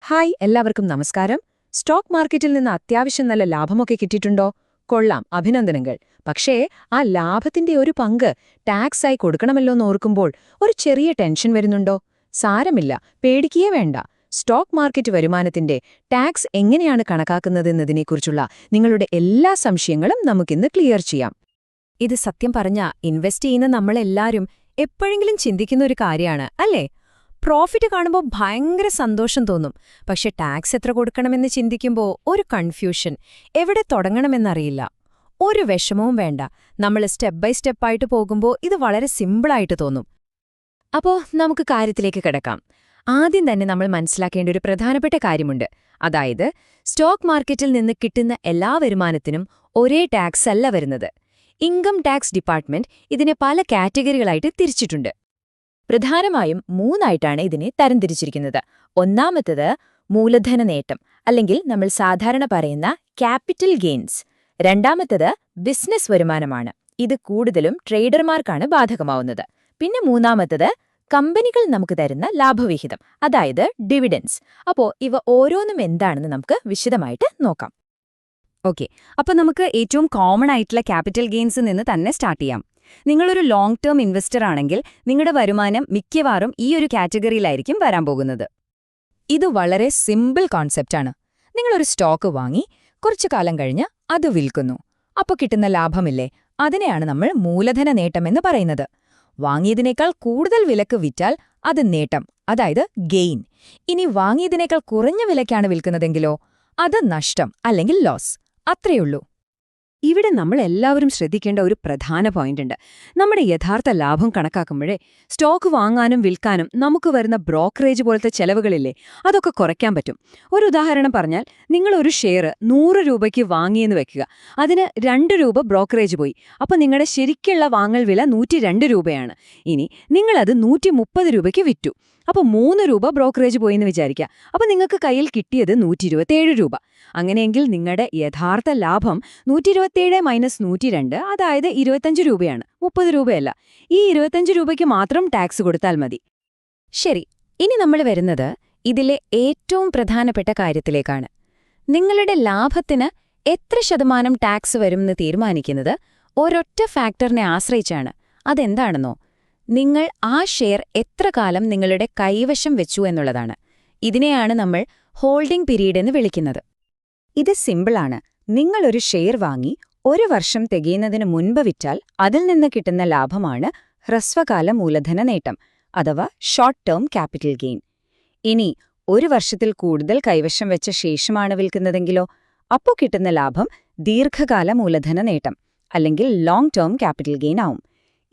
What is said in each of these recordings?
Hi, എല്ലാവർക്കും നമസ്കാരം. Stock മാർക്കറ്റിൽ നിന്ന് അത്യാവശ്യം നല്ല ലാഭമൊക്കെ കിട്ടിയിട്ടുണ്ടോ? കൊള്ളാം, അഭിനന്ദനങ്ങൾ. പക്ഷേ ആ ലാഭത്തിന്റെ ഒരു പങ്ക് ടാക്സായി കൊടുക്കണമല്ലോന്ന് ഓർക്കുമ്പോൾ ഒരു ചെറിയ ടെൻഷൻ വരുന്നുണ്ടോ? സാരമില്ല, പേടിക്കുകയേ വേണ്ട. സ്റ്റോക്ക് മാർക്കറ്റ് വരുമാനത്തിന്റെ ടാക്സ് എങ്ങനെയാണ് കണക്കാക്കുന്നതെന്നതിനെക്കുറിച്ചുള്ള നിങ്ങളുടെ എല്ലാ സംശയങ്ങളും നമുക്കിന്ന് ക്ലിയർ ചെയ്യാം. ഇത് സത്യം പറഞ്ഞാ ഇൻവെസ്റ്റ് ചെയ്യുന്ന നമ്മളെല്ലാരും എപ്പോഴെങ്കിലും ചിന്തിക്കുന്ന ഒരു കാര്യമാണ്, അല്ലേ? പ്രോഫിറ്റ് കാണുമ്പോൾ ഭയങ്കര സന്തോഷം തോന്നും. പക്ഷെ ടാക്സ് എത്ര കൊടുക്കണമെന്ന് ചിന്തിക്കുമ്പോൾ ഒരു കൺഫ്യൂഷൻ, എവിടെ തുടങ്ങണമെന്നറിയില്ല. ഒരു വിഷമവും വേണ്ട, നമ്മൾ സ്റ്റെപ്പ് ബൈ സ്റ്റെപ്പായിട്ട് പോകുമ്പോൾ ഇത് വളരെ സിമ്പിളായിട്ട് തോന്നും. അപ്പോ നമുക്ക് കാര്യത്തിലേക്ക് കിടക്കാം. ആദ്യം തന്നെ നമ്മൾ മനസ്സിലാക്കേണ്ട ഒരു പ്രധാനപ്പെട്ട കാര്യമുണ്ട്. അതായത് സ്റ്റോക്ക് മാർക്കറ്റിൽ നിന്ന് കിട്ടുന്ന എല്ലാ വരുമാനത്തിനും ഒരേ ടാക്സ് അല്ല വരുന്നത്. ഇൻകം ടാക്സ് ഡിപ്പാർട്ട്മെന്റ് ഇതിനെ പല കാറ്റഗറികളായിട്ട് തിരിച്ചിട്ടുണ്ട്. പ്രധാനമായും മൂന്നായിട്ടാണ് ഇതിനെ തരംതിരിച്ചിരിക്കുന്നത്. ഒന്നാമത്തേത് മൂലധന നേട്ടം, അല്ലെങ്കിൽ നമ്മൾ സാധാരണ പറയുന്ന ക്യാപിറ്റൽ ഗെയിൻസ്. രണ്ടാമത്തേത് ബിസിനസ് വരുമാനമാണ്. ഇത് കൂടുതലും ട്രേഡർമാർക്കാണ് ബാധകമാവുന്നത്. പിന്നെ മൂന്നാമത്തേത് കമ്പനികൾ നമുക്ക് തരുന്ന ലാഭവിഹിതം, അതായത് ഡിവിഡൻസ്. അപ്പോ ഇവ ഓരോന്നും എന്താണെന്ന് നമുക്ക് വിശദമായിട്ട് നോക്കാം. ഓക്കെ, അപ്പോൾ നമുക്ക് ഏറ്റവും കോമൺ ആയിട്ടുള്ള ക്യാപിറ്റൽ ഗെയിൻസിൽ നിന്ന് തന്നെ സ്റ്റാർട്ട് ചെയ്യാം. നിങ്ങളൊരു ലോങ് ടേം ഇൻവെസ്റ്റർ ആണെങ്കിൽ നിങ്ങളുടെ വരുമാനം മിക്കവാറും ഈ ഒരു കാറ്റഗറിയിലായിരിക്കും വരാൻ പോകുന്നത്. ഇത് വളരെ സിമ്പിൾ കോൺസെപ്റ്റാണ്. നിങ്ങളൊരു സ്റ്റോക്ക് വാങ്ങി കുറച്ചു കാലം കഴിഞ്ഞ് അത് വിൽക്കുന്നു. അപ്പോൾ കിട്ടുന്ന ലാഭമില്ലേ, അതിനെയാണ് നമ്മൾ മൂലധന നേട്ടമെന്ന് പറയുന്നത്. വാങ്ങിയതിനേക്കാൾ കൂടുതൽ വിലക്ക് വിറ്റാൽ അത് നേട്ടം, അതായത് ഗെയിൻ. ഇനി വാങ്ങിയതിനേക്കാൾ കുറഞ്ഞ വിലയ്ക്കാണ് വിൽക്കുന്നതെങ്കിലോ അത് നഷ്ടം, അല്ലെങ്കിൽ ലോസ്. അത്രയുള്ളൂ. ഇവിടെ നമ്മൾ എല്ലാവരും ശ്രദ്ധിക്കേണ്ട ഒരു പ്രധാന പോയിന്റുണ്ട്. നമ്മുടെ യഥാർത്ഥ ലാഭം കണക്കാക്കുമ്പോഴേ സ്റ്റോക്ക് വാങ്ങാനും വിൽക്കാനും നമുക്ക് വരുന്ന ബ്രോക്കറേജ് പോലത്തെ ചെലവുകളില്ലേ, അതൊക്കെ കുറയ്ക്കാൻ പറ്റും. ഒരു ഉദാഹരണം പറഞ്ഞാൽ, നിങ്ങളൊരു ഷെയർ 100 രൂപയ്ക്ക് വാങ്ങിയെന്ന് വെക്കുക. അതിന് 2 രൂപ ബ്രോക്കറേജ് പോയി. അപ്പോൾ നിങ്ങളുടെ ശരിക്കുള്ള വാങ്ങൽ വില 102 രൂപയാണ്. ഇനി നിങ്ങളത് 130 രൂപയ്ക്ക് വിറ്റു. അപ്പോൾ 3 രൂപ ബ്രോക്കറേജ് പോയെന്ന് വിചാരിക്കുക. അപ്പോൾ നിങ്ങൾക്ക് കയ്യിൽ കിട്ടിയത് 127 രൂപ. അങ്ങനെയെങ്കിൽ നിങ്ങളുടെ യഥാർത്ഥ ലാഭം 127 - 102, അതായത് 25 രൂപയാണ്, 30 രൂപയല്ല. ഈ 25 രൂപയ്ക്ക് മാത്രം ടാക്സ് കൊടുത്താൽ മതി. ശരി, ഇനി നമ്മൾ വരുന്നത് ഇതിലെ ഏറ്റവും പ്രധാനപ്പെട്ട കാര്യത്തിലേക്കാണ്. നിങ്ങളുടെ ലാഭത്തിന് എത്ര ശതമാനം ടാക്സ് വരുമെന്ന് തീരുമാനിക്കുന്നത് ഒരൊറ്റ ഫാക്ടറിനെ ആശ്രയിച്ചാണ്. അതെന്താണെന്നോ, നിങ്ങൾ ആ ഷെയർ എത്ര കാലം നിങ്ങളുടെ കൈവശം വെച്ചു എന്നുള്ളതാണ്. ഇതിനെയാണ് നമ്മൾ ഹോൾഡിംഗ് പീരീഡ് എന്ന് വിളിക്കുന്നത്. ഇത് സിമ്പിളാണ്. നിങ്ങളൊരു ഷെയർ വാങ്ങി 1 വർഷം തികയുന്നതിന് മുൻപ് വിറ്റാൽ അതിൽ നിന്ന് കിട്ടുന്ന ലാഭമാണ് ഹ്രസ്വകാല മൂലധന നേട്ടം, അഥവാ ഷോർട്ട് ടേം ക്യാപിറ്റൽ ഗെയിൻ. ഇനി 1 വർഷത്തിൽ കൂടുതൽ കൈവശം വെച്ച ശേഷമാണ് വിൽക്കുന്നതെങ്കിലോ അപ്പോൾ കിട്ടുന്ന ലാഭം ദീർഘകാല മൂലധന നേട്ടം, അല്ലെങ്കിൽ ലോങ് ടേം ക്യാപിറ്റൽ ഗെയിൻ ആവും.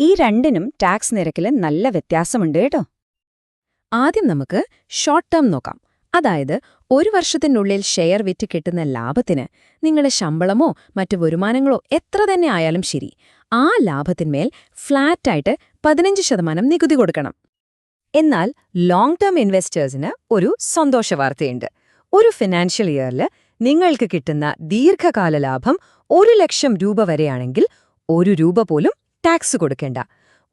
ഈ രണ്ടിനും ടാക്സ് നിരക്കിൽ നല്ല വ്യത്യാസമുണ്ട് കേട്ടോ. ആദ്യം നമുക്ക് ഷോർട്ട് ടേം നോക്കാം. അതായത് 1 വർഷത്തിനുള്ളിൽ ഷെയർ വിറ്റ് കിട്ടുന്ന ലാഭത്തിന് നിങ്ങളുടെ ശമ്പളമോ മറ്റു വരുമാനങ്ങളോ എത്ര തന്നെ ആയാലും ശരി, ആ ലാഭത്തിന്മേൽ ഫ്ലാറ്റായിട്ട് 15% നികുതി കൊടുക്കണം. എന്നാൽ ലോങ് ടേം ഇൻവെസ്റ്റേഴ്സിന് ഒരു സന്തോഷവാർത്തയുണ്ട്. ഒരു ഫിനാൻഷ്യൽ ഇയറിൽ നിങ്ങൾക്ക് കിട്ടുന്ന ദീർഘകാല ലാഭം 1 ലക്ഷം രൂപ വരെയാണെങ്കിൽ 1 രൂപ പോലും ടാക്സ് കൊടുക്കേണ്ട.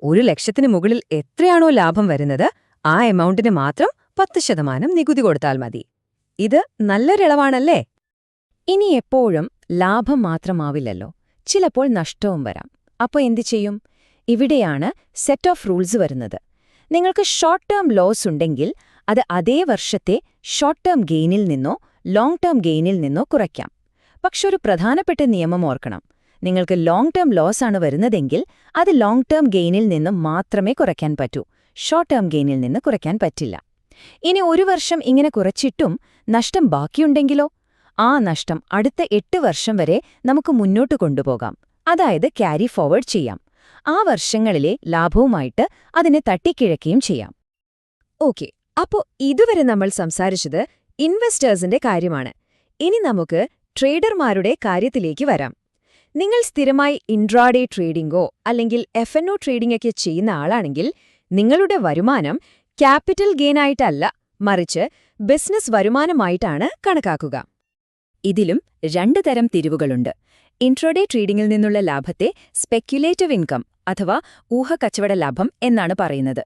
1 ലക്ഷത്തിന് മുകളിൽ എത്രയാണോ ലാഭം വരുന്നത് ആ എമൗണ്ടിന് മാത്രം 10% നികുതി കൊടുത്താൽ മതി. ഇത് നല്ലൊരിളവാണല്ലേ? ഇനി എപ്പോഴും ലാഭം മാത്രമാവില്ലല്ലോ, ചിലപ്പോൾ നഷ്ടവും വരാം. അപ്പോൾ എന്തു ചെയ്യും? ഇവിടെയാണ് സെറ്റ് ഓഫ് റൂൾസ് വരുന്നത്. നിങ്ങൾക്ക് ഷോർട്ട് ടേം ലോസ് ഉണ്ടെങ്കിൽ അത് അതേ വർഷത്തെ ഷോർട്ട് ടേം ഗെയിനിൽ നിന്നോ ലോങ് ടേം ഗെയിനിൽ നിന്നോ കുറയ്ക്കാം. പക്ഷെ ഒരു പ്രധാനപ്പെട്ട നിയമം ഓർക്കണം. നിങ്ങൾക്ക് ലോങ് ടേം ലോസ് ആണ് വരുന്നതെങ്കിൽ അത് ലോങ് ടേം ഗെയിനിൽ നിന്ന് മാത്രമേ കുറയ്ക്കാൻ പറ്റൂ, ഷോർട്ട് ടേം ഗെയിനിൽ നിന്ന് കുറയ്ക്കാൻ പറ്റില്ല. ഇനി 1 വർഷം ഇങ്ങനെ കുറച്ചിട്ടും നഷ്ടം ബാക്കിയുണ്ടെങ്കിലോ ആ നഷ്ടം അടുത്ത 8 വർഷം വരെ നമുക്ക് മുന്നോട്ട് കൊണ്ടുപോകാം, അതായത് ക്യാരി ഫോർവേഡ് ചെയ്യാം. ആ വർഷങ്ങളിലെ ലാഭവുമായിട്ട് അതിനെ തട്ടിക്കിഴക്കുകയും ചെയ്യാം. ഓക്കെ, അപ്പോൾ ഇതുവരെ നമ്മൾ സംസാരിച്ചത് ഇൻവെസ്റ്റേഴ്സിന്റെ കാര്യമാണ്. ഇനി നമുക്ക് ട്രേഡർമാരുടെ കാര്യത്തിലേക്ക് വരാം. നിങ്ങൾ സ്ഥിരമായി ഇൻട്രാഡേ ട്രേഡിംഗോ അല്ലെങ്കിൽ FNO ട്രേഡിംഗൊക്കെ ചെയ്യുന്ന ആളാണെങ്കിൽ നിങ്ങളുടെ വരുമാനം ക്യാപിറ്റൽ ഗെയിനായിട്ടല്ല, മറിച്ച് ബിസിനസ് വരുമാനമായിട്ടാണ് കണക്കാക്കുക. ഇതിലും 2 തരം തിരിവുകളുണ്ട്. ഇൻട്രാഡേ ട്രേഡിംഗിൽ നിന്നുള്ള ലാഭത്തെ സ്പെക്യുലേറ്റീവ് ഇൻകം, അഥവാ ഊഹക്കച്ചവട ലാഭം എന്നാണ് പറയുന്നത്.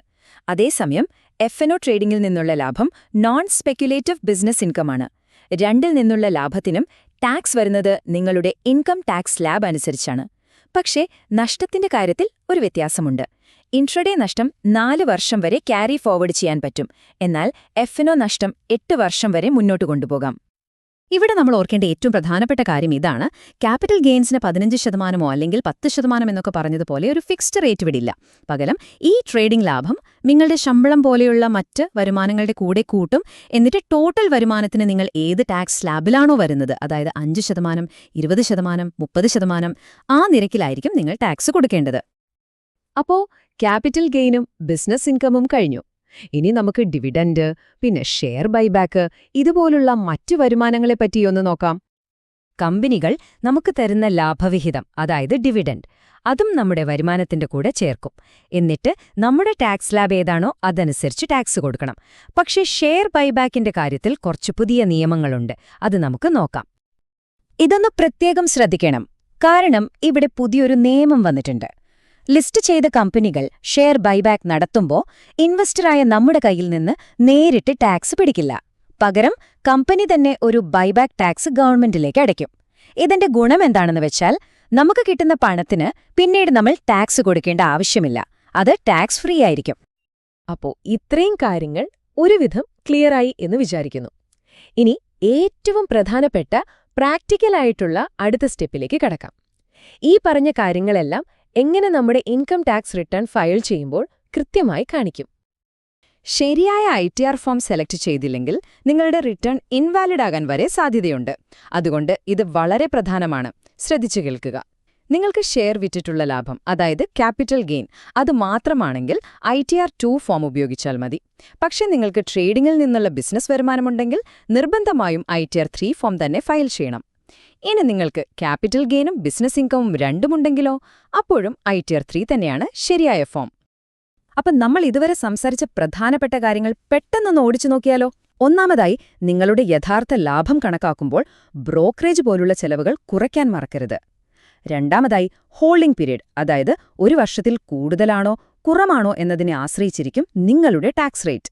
അതേസമയം F&O ട്രേഡിംഗിൽ നിന്നുള്ള ലാഭം നോൺ സ്പെക്യുലേറ്റീവ് ബിസിനസ് ഇൻകമാണ്. രണ്ടിൽ നിന്നുള്ള ലാഭത്തിനും ടാക്സ് വരുന്നത് നിങ്ങളുടെ ഇൻകം ടാക്സ് സ്ലാബ് അനുസരിച്ചാണ്. പക്ഷേ നഷ്ടത്തിന്റെ കാര്യത്തിൽ ഒരു വ്യത്യാസമുണ്ട്. ഇൻട്രഡേ നഷ്ടം 4 വർഷം വരെ ക്യാരി ഫോർവേഡ് ചെയ്യാൻ പറ്റും, എന്നാൽ F&O നഷ്ടം 8 വർഷം വരെ മുന്നോട്ട് കൊണ്ടുപോകാം. ഇവിടെ നമ്മൾ ഓർക്കേണ്ട ഏറ്റവും പ്രധാനപ്പെട്ട കാര്യം ഇതാണ്. ക്യാപിറ്റൽ ഗെയിൻസിന് 15% അല്ലെങ്കിൽ 10% എന്നൊക്കെ പറഞ്ഞതുപോലെ ഒരു ഫിക്സ്ഡ് റേറ്റ് വിടില്ല. പകരം ഈ ട്രേഡിംഗ് ലാഭം നിങ്ങളുടെ ശമ്പളം പോലെയുള്ള മറ്റ് വരുമാനങ്ങളുടെ കൂടെ കൂട്ടും. എന്നിട്ട് ടോട്ടൽ വരുമാനത്തിന് നിങ്ങൾ ഏത് ടാക്സ് സ്ലാബിലാണോ വരുന്നത്, അതായത് 5%, 20%, 30%, ആ നിരക്കിലായിരിക്കും നിങ്ങൾ ടാക്സ് കൊടുക്കേണ്ടത്. അപ്പോ ക്യാപിറ്റൽ ഗെയിനും ബിസിനസ് ഇൻകമും കഴിഞ്ഞു. ഇനി നമുക്ക് ഡിവിഡൻഡ്, പിന്നെ ഷെയർ ബൈബാക്ക് ഇതുപോലുള്ള മറ്റു വരുമാനങ്ങളെപ്പറ്റിയൊന്ന് നോക്കാം. കമ്പനികൾ നമുക്ക് തരുന്ന ലാഭവിഹിതം, അതായത് ഡിവിഡൻഡ്, അതും നമ്മുടെ വരുമാനത്തിന്റെ കൂടെ ചേർക്കും. എന്നിട്ട് നമ്മുടെ ടാക്സ് സ്ലാബ് ഏതാണോ അതനുസരിച്ച് ടാക്സ് കൊടുക്കണം. പക്ഷേ ഷെയർ ബൈബാക്കിന്റെ കാര്യത്തിൽ കുറച്ച് പുതിയ നിയമങ്ങളുണ്ട്. അത് നമുക്ക് നോക്കാം. ഇതൊന്ന് പ്രത്യേകം ശ്രദ്ധിക്കണം, കാരണം ഇവിടെ പുതിയൊരു നിയമം വന്നിട്ടുണ്ട്. ലിസ്റ്റ് ചെയ്ത കമ്പനികൾ ഷെയർ ബൈബാക്ക് നടത്തുമ്പോൾ ഇൻവെസ്റ്ററായ നമ്മുടെ കയ്യിൽ നിന്ന് നേരിട്ട് ടാക്സ് പിടിക്കില്ല. പകരം കമ്പനി തന്നെ ഒരു ബൈബാക്ക് ടാക്സ് ഗവൺമെന്റിലേക്ക് അടയ്ക്കും. ഇതിന്റെ ഗുണമെന്താണെന്ന് വെച്ചാൽ, നമുക്ക് കിട്ടുന്ന പണത്തിന് പിന്നീട് നമ്മൾ ടാക്സ് കൊടുക്കേണ്ട ആവശ്യമില്ല. അത് ടാക്സ് ഫ്രീ ആയിരിക്കും. അപ്പോ ഇത്രയും കാര്യങ്ങൾ ഒരുവിധം ക്ലിയറായി എന്ന് വിചാരിക്കുന്നു. ഇനി ഏറ്റവും പ്രധാനപ്പെട്ട പ്രാക്ടിക്കലായിട്ടുള്ള അടുത്ത സ്റ്റെപ്പിലേക്ക് കടക്കാം. ഈ പറഞ്ഞ കാര്യങ്ങളെല്ലാം എങ്ങനെ നമ്മുടെ ഇൻകം ടാക്സ് റിട്ടേൺ ഫയൽ ചെയ്യുമ്പോൾ കൃത്യമായി കാണിക്കും. ശരിയായ ITR ഫോം സെലക്ട് ചെയ്തില്ലെങ്കിൽ നിങ്ങളുടെ റിട്ടേൺ ഇൻവാലിഡ് ആകാൻ വരെ സാധ്യതയുണ്ട്. അതുകൊണ്ട് ഇത് വളരെ പ്രധാനമാണ്. ശ്രദ്ധിച്ചു കേൾക്കുക. നിങ്ങൾക്ക് ഷെയർ വിറ്റിട്ടുള്ള ലാഭം, അതായത് ക്യാപിറ്റൽ ഗെയിൻ, അത് മാത്രമാണെങ്കിൽ ITR 2 ഫോം ഉപയോഗിച്ചാൽ മതി. പക്ഷേ നിങ്ങൾക്ക് ട്രേഡിംഗിൽ നിന്നുള്ള ബിസിനസ് വരുമാനമുണ്ടെങ്കിൽ നിർബന്ധമായും ITR 3 ഫോം തന്നെ ഫയൽ ചെയ്യണം. ഇനി നിങ്ങൾക്ക് ക്യാപിറ്റൽ ഗെയിനും ബിസിനസ് ഇൻകമും രണ്ടുമുണ്ടെങ്കിലോ, അപ്പോഴും ITR 3 തന്നെയാണ് ശരിയായ ഫോം. അപ്പം നമ്മൾ ഇതുവരെ സംസാരിച്ച പ്രധാനപ്പെട്ട കാര്യങ്ങൾ പെട്ടെന്നൊന്ന് ഓടിച്ചു നോക്കിയാലോ? ഒന്നാമതായി, നിങ്ങളുടെ യഥാർത്ഥ ലാഭം കണക്കാക്കുമ്പോൾ ബ്രോക്കറേജ് പോലുള്ള ചെലവുകൾ കുറയ്ക്കാൻ മറക്കരുത്. രണ്ടാമതായി, ഹോൾഡിംഗ് പീരീഡ്, അതായത് 1 വർഷത്തിൽ കൂടുതലാണോ കുറവാണോ എന്നതിനെ ആശ്രയിച്ചിരിക്കും നിങ്ങളുടെ ടാക്സ് റേറ്റ്.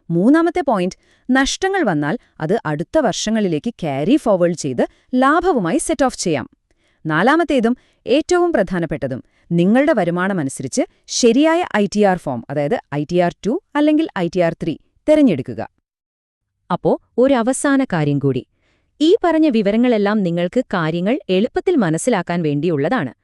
മൂന്നാമത്തെ പോയിന്റ്, നഷ്ടങ്ങൾ വന്നാൽ അത് അടുത്ത വർഷങ്ങളിലേക്ക് ക്യാരി ഫോർവേഡ് ചെയ്ത് ലാഭവുമായി സെറ്റ് ഓഫ് ചെയ്യാം. നാലാമത്തേതും ഏറ്റവും പ്രധാനപ്പെട്ടതും, നിങ്ങളുടെ വരുമാനമനുസരിച്ച് ശരിയായ ITR ഫോം, അതായത് ITR 2 അല്ലെങ്കിൽ ITR 3 തിരഞ്ഞെടുക്കുക. അപ്പോ ഒരു അവസാന കാര്യം കൂടി. ഈ പറഞ്ഞ വിവരങ്ങളെല്ലാം നിങ്ങൾക്ക് കാര്യങ്ങൾ എളുപ്പത്തിൽ മനസ്സിലാക്കാൻ വേണ്ടിയുള്ളതാണ്.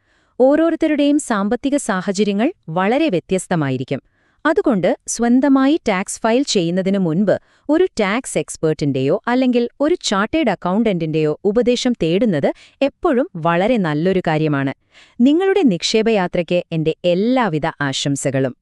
ഓരോരുത്തരുടെയും സാമ്പത്തിക സാഹചര്യങ്ങൾ വളരെ വ്യത്യസ്തമായിരിക്കും. അതുകൊണ്ട് സ്വന്തമായി ടാക്സ് ഫയൽ ചെയ്യുന്നതിനു മുൻപ് ഒരു ടാക്സ് എക്സ്പേർട്ടിന്റെയോ അല്ലെങ്കിൽ ഒരു ചാർട്ടേഡ് അക്കൗണ്ടന്റിന്റെയോ ഉപദേശം തേടുന്നത് എപ്പോഴും വളരെ നല്ലൊരു കാര്യമാണ്. നിങ്ങളുടെ നിക്ഷേപയാത്രയ്ക്ക് എന്റെ എല്ലാവിധ ആശംസകളും.